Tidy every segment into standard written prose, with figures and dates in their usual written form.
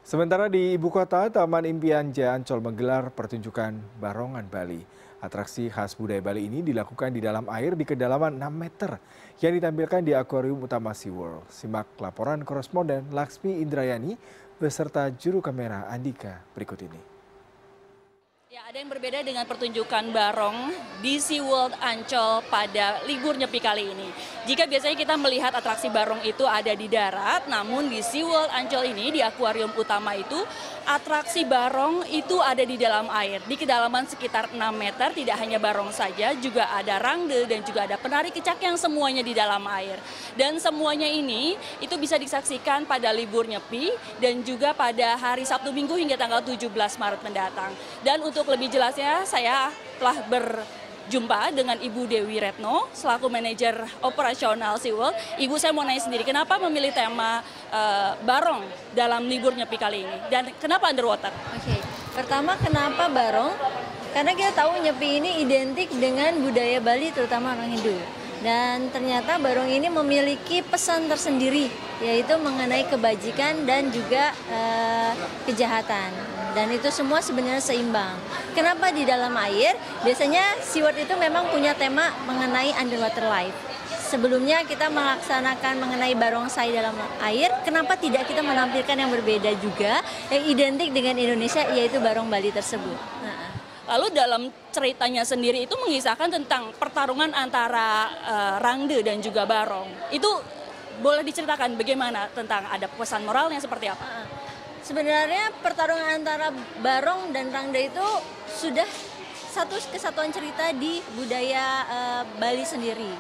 Sementara di ibu kota, Taman Impian Jaya Ancol menggelar pertunjukan Barongan Bali. Atraksi khas budaya Bali ini dilakukan di dalam air di kedalaman 6 meter yang ditampilkan di akuarium utama SeaWorld. Simak laporan koresponden Laksmi Indrayani beserta juru kamera Andika berikut ini. Ya, ada yang berbeda dengan pertunjukan barong di SeaWorld Ancol pada libur Nyepi kali ini. Jika biasanya kita melihat atraksi barong itu ada di darat, namun di SeaWorld Ancol ini, di akuarium utama itu, atraksi barong itu ada di dalam air. Di kedalaman sekitar 6 meter, tidak hanya barong saja, juga ada rangde dan juga ada penari kecak yang semuanya di dalam air. Dan semuanya ini, itu bisa disaksikan pada libur Nyepi dan juga pada hari Sabtu Minggu hingga tanggal 17 Maret mendatang. Dan untuk lebih jelasnya, saya telah berjumpa dengan Ibu Dewi Retno, selaku manajer operasional SeaWorld. Ibu, saya mau nanya sendiri, kenapa memilih tema barong dalam libur Nyepi kali ini? Dan kenapa underwater? Oke, pertama kenapa barong? Karena kita tahu Nyepi ini identik dengan budaya Bali, terutama orang Hindu. Dan ternyata barong ini memiliki pesan tersendiri, yaitu mengenai kebajikan dan juga kejahatan. Dan itu semua sebenarnya seimbang. Kenapa di dalam air? Biasanya SeaWorld itu memang punya tema mengenai underwater life. Sebelumnya kita melaksanakan mengenai barongsai dalam air, kenapa tidak kita menampilkan yang berbeda juga, yang identik dengan Indonesia, yaitu barong Bali tersebut. Lalu dalam ceritanya sendiri itu mengisahkan tentang pertarungan antara rangde dan juga barong. Itu boleh diceritakan bagaimana tentang ada pesan moralnya seperti apa? Sebenarnya pertarungan antara barong dan rangde itu sudah satu kesatuan cerita di budaya Bali sendiri.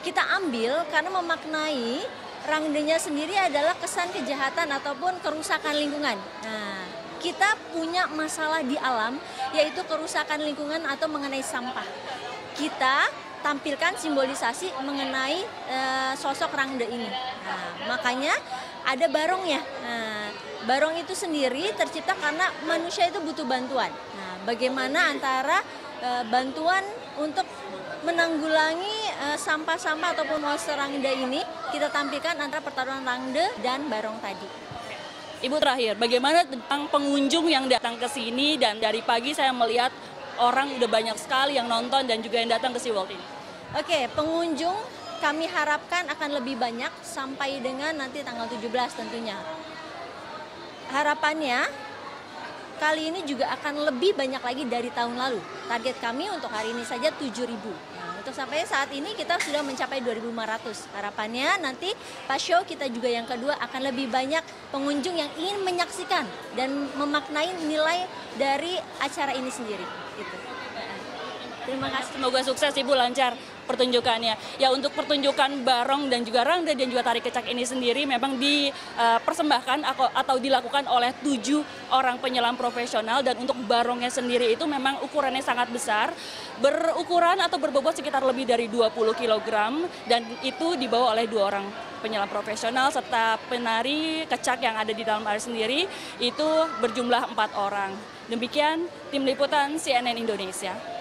Kita ambil karena memaknai rangdenya sendiri adalah kesan kejahatan ataupun kerusakan lingkungan. Nah, kita punya masalah di alam, yaitu kerusakan lingkungan atau mengenai sampah. Kita tampilkan simbolisasi mengenai sosok rangde ini. Nah, makanya ada barongnya. Nah, barong itu sendiri tercipta karena manusia itu butuh bantuan. Nah, bagaimana antara bantuan untuk menanggulangi sampah-sampah ataupun monster rangde ini, kita tampilkan antara pertarungan rangde dan barong tadi. Ibu, terakhir, bagaimana tentang pengunjung yang datang ke sini? Dan dari pagi saya melihat orang udah banyak sekali yang nonton dan juga yang datang ke SeaWorld ini. Oke, pengunjung kami harapkan akan lebih banyak sampai dengan nanti tanggal 17 tentunya. Harapannya kali ini juga akan lebih banyak lagi dari tahun lalu. Target kami untuk hari ini saja 7.000. Nah, untuk sampai saat ini kita sudah mencapai 2.500. Harapannya nanti pas show kita juga yang kedua akan lebih banyak pengunjung yang ingin menyaksikan dan memaknai nilai dari acara ini sendiri. Gitu. Terima kasih. Semoga sukses Ibu, lancar pertunjukannya. Ya, untuk pertunjukan barong dan juga rangde dan juga tari kecak ini sendiri memang dipersembahkan atau dilakukan oleh 7 orang penyelam profesional, dan untuk barongnya sendiri itu memang ukurannya sangat besar, berukuran atau berbobot sekitar lebih dari 20 kg, dan itu dibawa oleh 2 orang penyelam profesional serta penari kecak yang ada di dalam air sendiri itu berjumlah 4 orang. Demikian tim liputan CNN Indonesia.